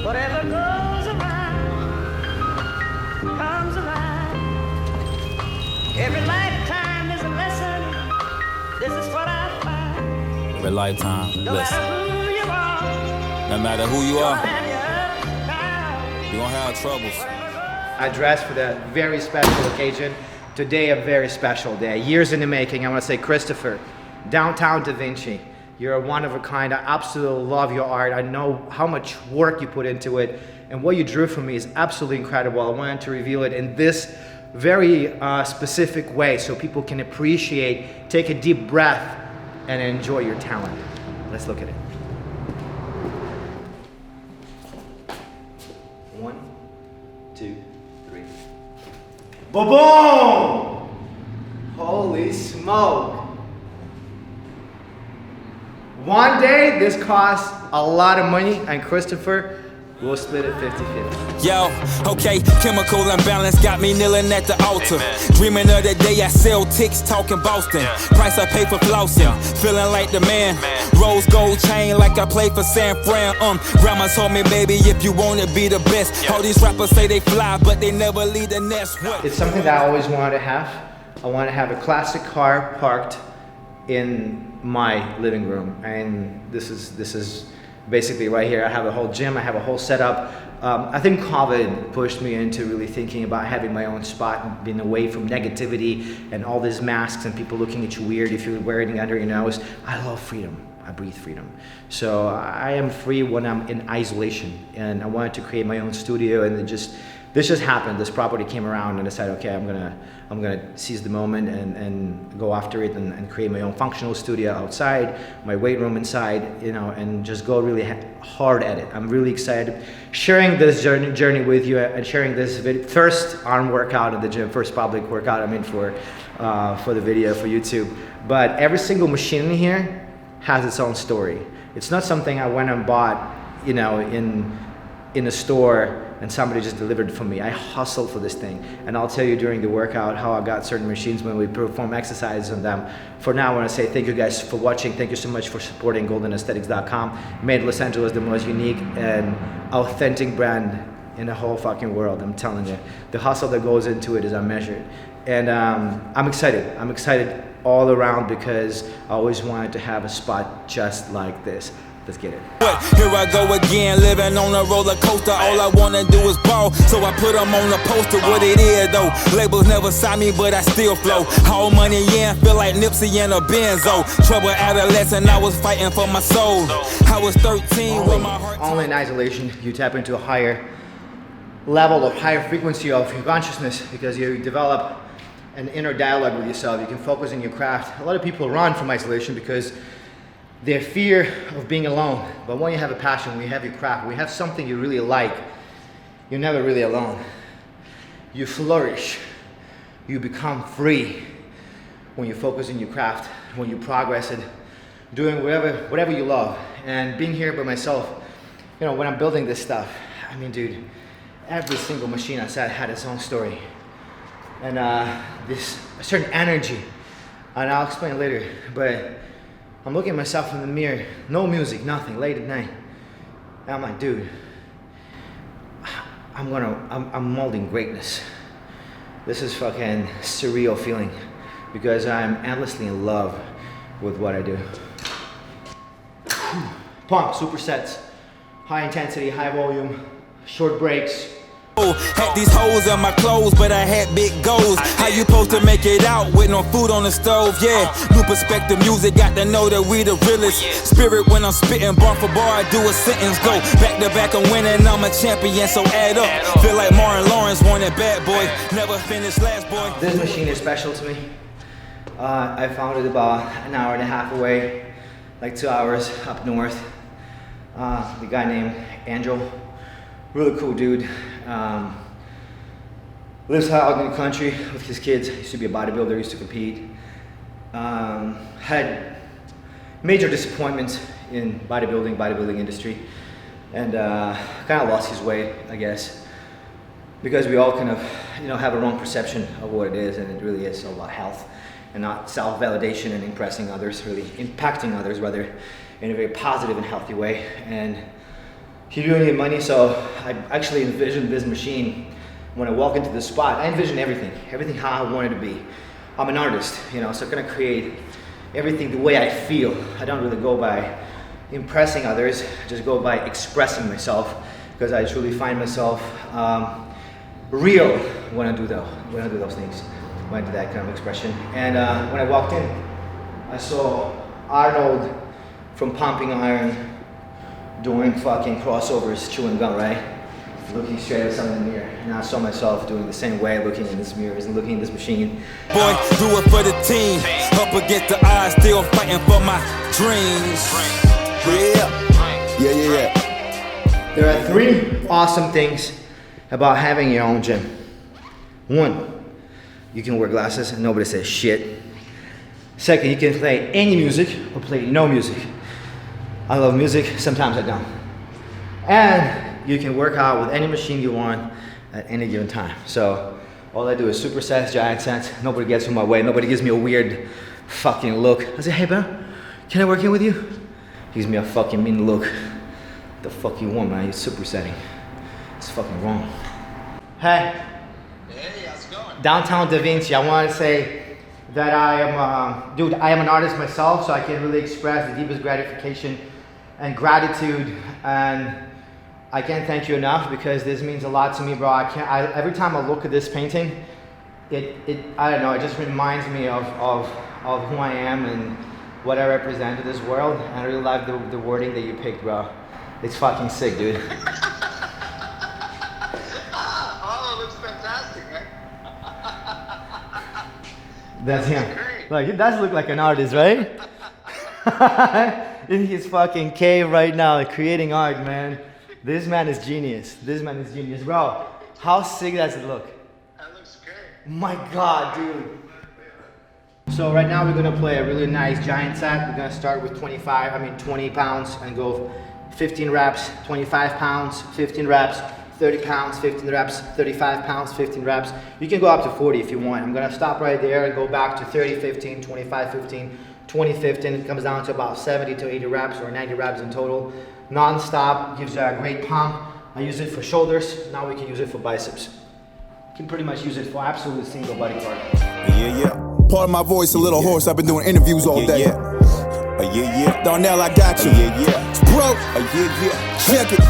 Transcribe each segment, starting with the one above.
Whatever goes around comes around. Every lifetime is a lesson. This is what I find. Every lifetime, No listen. matter who you are, No matter who you are, have your ups and downs. you're gonna have troubles. I dressed for that very special occasion. Today, a very special day. Years in the making. I want to say, Christopher, downtown Da Vinci. You're a one of a kind. I absolutely love your art. I know how much work you put into it, and what you drew for me is absolutely incredible. I wanted to reveal it in this very specific way so people can appreciate, take a deep breath, and enjoy your talent. Let's look at it. 1, 2, 3. Boom! Holy smoke! One day this costs a lot of money, and Christopher will split it 50-50. Yo, okay, chemical imbalance got me kneeling at the altar. Dreaming of the day I sell ticks, talking Boston. Price I pay for flossing, feeling like the man. Rose gold chain like I play for San Fran. Grandma told me, baby, if you wanna be the best. All these rappers say they fly, but they never leave the nest. What? It's something that I always wanted to have. I want to have a classic car parked in my living room, and this is basically right here. I have a whole gym, I have a whole setup. I think COVID pushed me into really thinking about having my own spot and being away from negativity and all these masks and people looking at you weird if you're wearing it under your nose. I love freedom. I breathe freedom. So I am free when I'm in isolation, and I wanted to create my own studio, and this just happened. This property came around, and I decided, okay, I'm gonna seize the moment and go after it and create my own functional studio outside, my weight room inside, you know, and just go really hard at it. I'm really excited sharing this journey with you and sharing this first arm workout at the gym, first public workout for the video for YouTube. But every single machine in here has its own story. It's not something I went and bought, you know, in a store and somebody just delivered it for me. I hustled for this thing, and I'll tell you during the workout how I got certain machines when we perform exercises on them. For now, I want to say thank you guys for watching. Thank you so much for supporting GoldenAesthetics.com. Made Los Angeles the most unique and authentic brand in the whole fucking world. I'm telling you, the hustle that goes into it is unmeasured, and I'm excited. I'm excited all around because I always wanted to have a spot just like this. Let's get it. But here I go again, living on a roller coaster. All I wanna do is ball, so I put them on the poster. What it is though, labels never sign me, but I still flow. All money in, feel like Nipsey in a Benzo. Trouble adolescent, I was fighting for my soul. I was 13 with my heart. Only in isolation, you tap into a higher level of higher frequency of your consciousness because you develop an inner dialogue with yourself. You can focus on your craft. A lot of people run from isolation because their fear of being alone. But when you have a passion, when you have your craft, when you have something you really like, you're never really alone. You flourish. You become free when you focus on your craft, when you progress and doing whatever you love. And being here by myself, you know, when I'm building this stuff, I mean, dude, every single machine I said had its own story. And this a certain energy, and I'll explain later, but I'm looking at myself in the mirror, no music, nothing, late at night. And I'm like, dude, I'm molding greatness. This is fucking surreal feeling because I'm endlessly in love with what I do. Pump, supersets, high intensity, high volume, short breaks. Had these holes in my clothes, but I had big goals. How you supposed to make it out with no food on the stove? Yeah, new perspective music, got to know that we the realest. Spirit when I'm spitting bar for bar, I do a sentence. Go back to back, I'm winning, I'm a champion, so add up. Feel like Martin Lawrence wanted bad boy, never finished last boy. This machine is special to me. I found it about an hour and a half away, like 2 hours up north. The guy named Angel, really cool dude. Lives out in the country with his kids. Used to be a bodybuilder, used to compete. Had major disappointments in bodybuilding industry, and kind of lost his way, I guess, because we all kind of, you know, have a wrong perception of what it is, and it really is all about health and not self-validation and impressing others, really impacting others, rather in a very positive and healthy way. And you do need money, so I actually envisioned this machine when I walk into the spot. I envision everything how I want it to be. I'm an artist, you know, so I'm gonna create everything the way I feel. I don't really go by impressing others, I just go by expressing myself, because I truly find myself real when I do those things, when I do that kind of expression. And when I walked in, I saw Arnold from Pumping Iron doing fucking crossovers, chewing gum, right? Looking straight at something in the mirror. And I saw myself doing the same way, looking in this mirrors and looking in this machine. Boy, do it for the team. Up against the odds, still fighting for my dreams. Yeah. There are 3 awesome things about having your own gym. 1, you can wear glasses and nobody says shit. 2nd, you can play any music or play no music. I love music, sometimes I don't. And you can work out with any machine you want at any given time. So all I do is supersets, giant sets. Nobody gets in my way. Nobody gives me a weird fucking look. I say, hey bro, can I work in with you? He gives me a fucking mean look. What the fuck you want, man? You're supersetting. It's fucking wrong. Hey. Hey, how's it going? Downtown Da Vinci. I want to say that I am an artist myself, so I can really express the deepest gratification and gratitude, and I can't thank you enough because this means a lot to me, bro. Every time I look at this painting, I don't know, it just reminds me of who I am and what I represent to this world, and I really like the wording that you picked, bro. It's fucking sick, dude. Oh, it looks fantastic, man. That's him. Great. Like, he does look like an artist, right? In his fucking cave right now, creating art, man. This man is genius. Bro, how sick does it look? That looks great. My God, dude. So right now we're gonna play a really nice giant set. We're gonna start with 20 pounds and go 15 reps, 25 pounds, 15 reps, 30 pounds, 15 reps, 35 pounds, 15 reps. You can go up to 40 if you want. I'm gonna stop right there and go back to 30, 15, 25, 15, 20, 15. It comes down to about 70 to 80 reps or 90 reps in total. Non-stop, gives you a great pump. I use it for shoulders. Now we can use it for biceps. You can pretty much use it for absolutely single body part. Yeah. Part of my voice a little hoarse. I've been doing interviews all day. Darnell, I got you. Bro, check it.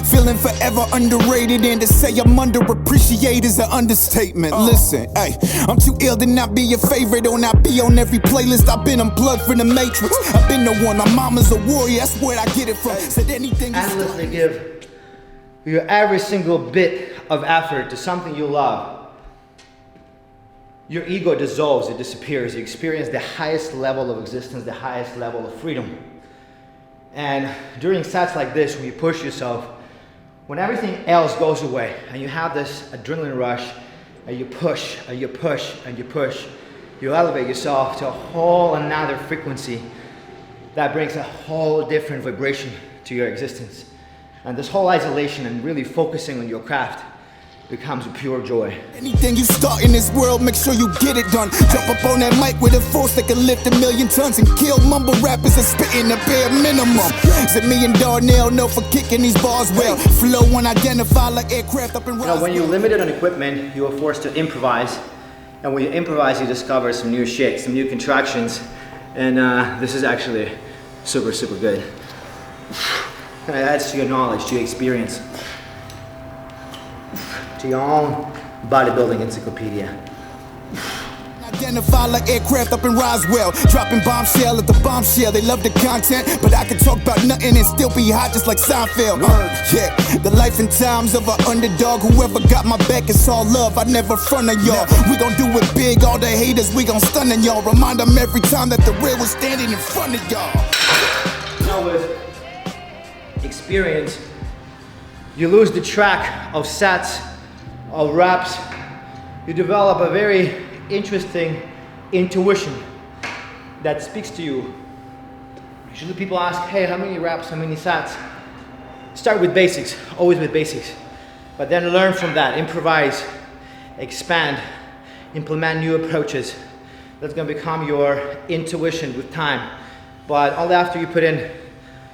Feeling forever underrated, and to say I'm underappreciated is an understatement. Listen, hey, I'm too ill to not be your favorite or not be on every playlist. I've been unplugged from the Matrix. I've been the one. My mama's a warrior. That's where I get it from. Said anything. Endlessly give your every single bit of effort to something you love. Your ego dissolves, it disappears. You experience the highest level of existence, the highest level of freedom. And during sets like this, when you push yourself, when everything else goes away and you have this adrenaline rush and you push and you push and you push, you elevate yourself to a whole another frequency that brings a whole different vibration to your existence. And this whole isolation and really focusing on your craft becomes a pure joy. Anything you start in this world, make sure you get it done. Jump up on that mic with a force that can lift 1,000,000 tons and kill mumble rappers and spitting the bare minimum. Is me and Darnell know for kicking these bars well. Flow unidentified like aircraft up in Roswell. You know, when you're limited on equipment, you are forced to improvise. And when you improvise, you discover some new shit, some new contractions. And this is actually super, super good. It adds to your knowledge, to your experience, to your own bodybuilding encyclopedia. Identify like aircraft up in Roswell. Dropping bombshell at the bombshell. They love the content, but I can talk about nothing and still be hot just like Seinfeld. Yeah, the life and times of an underdog. Whoever got my back, it's all love. I never front of y'all. We gon' do it big. All the haters, we gon' stun on y'all. Remind them every time that the real was standing in front of y'all. Now with experience, you lose the track of sets, of reps. You develop a very interesting intuition that speaks to you. Usually people ask, hey, how many reps, how many sets? Start with basics, always with basics. But then learn from that, improvise, expand, implement new approaches. That's gonna become your intuition with time. But only after you put in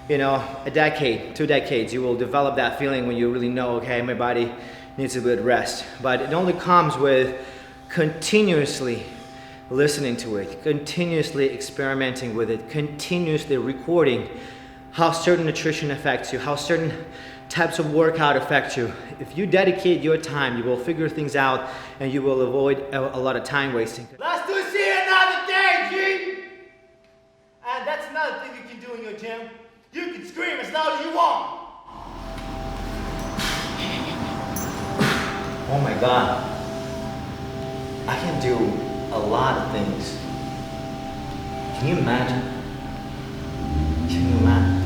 you know, a decade, 2 decades, you will develop that feeling when you really know, okay, my body needs a bit of rest. But it only comes with continuously listening to it, continuously experimenting with it, continuously recording how certain nutrition affects you, how certain types of workout affect you. If you dedicate your time, you will figure things out and you will avoid a lot of time wasting. Let's do see another day, G! And that's another thing you can do in your gym. You can scream as loud as you want. Oh my God. I can do a lot of things. Can you imagine? Can you imagine?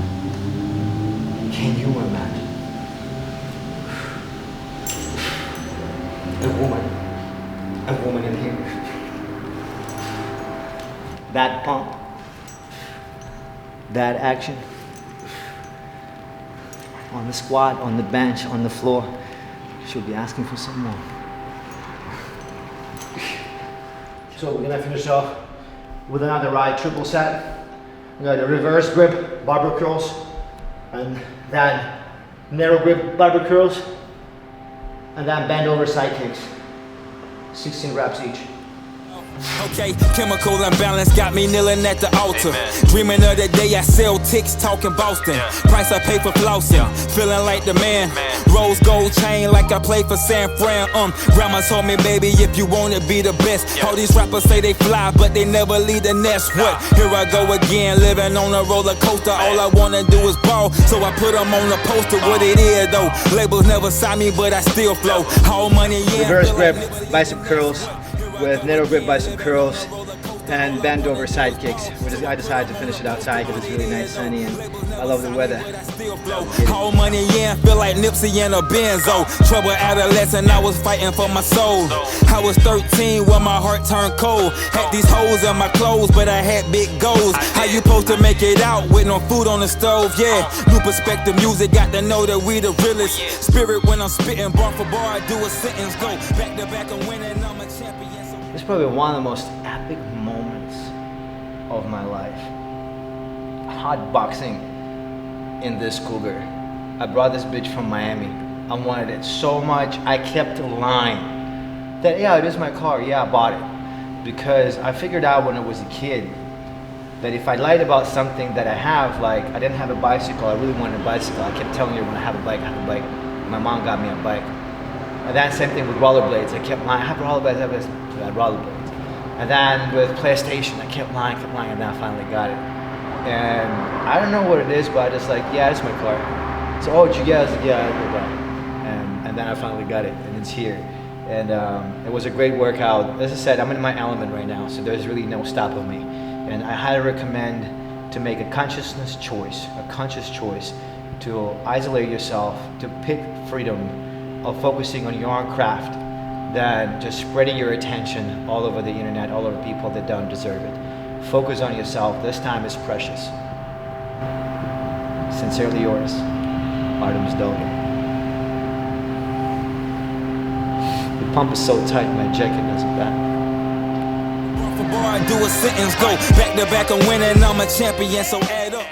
Can you imagine? A woman in here. That pump, that action, on the squat, on the bench, on the floor. She'll be asking for some more. So we're gonna finish off with another right triple set. We got a reverse grip barbell curls, and then narrow grip barbell curls, and then bend over side kicks. 16 reps each. Okay, chemical imbalance got me kneeling at the altar. Dreaming of the day I sell ticks, talking Boston. Price I pay for flossing, feeling like the man. Rose gold chain like I play for San Fran. Grandma told me, baby, if you wanna be the best. All these rappers say they fly, but they never leave the nest. What? Here I go again, living on a roller coaster. All I wanna do is ball, so I put them on the poster. What it is though, labels never sign me, but I still flow. All money, yeah. Reverse grip bicep curls with narrow grip bicep curls and bend over side kicks. I decided to finish it outside because it's really nice, sunny, and I love the weather. All money, yeah, feel like Nipsey and a Benzo. Trouble adolescent, I was fighting for my soul. I was 13 when my heart turned cold. Had these holes in my clothes, but I had big goals. How you supposed to make it out with no food on the stove? Yeah, new perspective music, got to know that we the realest. Spirit when I'm spitting, bar for bar, I do a sentence, go back to back and winning, I'm a champion. It's probably one of the most epic moments of my life. Hot boxing in this Cougar. I brought this bitch from Miami. I wanted it so much, I kept lying. That, yeah, it is my car, yeah, I bought it. Because I figured out when I was a kid that if I lied about something that I have, like I didn't have a bicycle, I really wanted a bicycle. I kept telling her when I have a bike, I have a bike. My mom got me a bike. And then same thing with rollerblades. I kept lying, I have rollerblades, I had rollerblades. And then with PlayStation, I kept lying, and then I finally got it. And I don't know what it is, but I just like, yeah, it's my car. So, oh, did you get it? I was like, yeah, I got it. And then I finally got it, and it's here. And it was a great workout. As I said, I'm in my element right now, so there's really no stopping me. And I highly recommend to make a conscious choice to isolate yourself, to pick freedom of focusing on your own craft than just spreading your attention all over the internet, all over people that don't deserve it. Focus on yourself. This time is precious. Sincerely yours, Artemus Dolgin. The pump is so tight, my jacket doesn't back. I do a sentence, go back to back and winning, I'm a champion, so add up.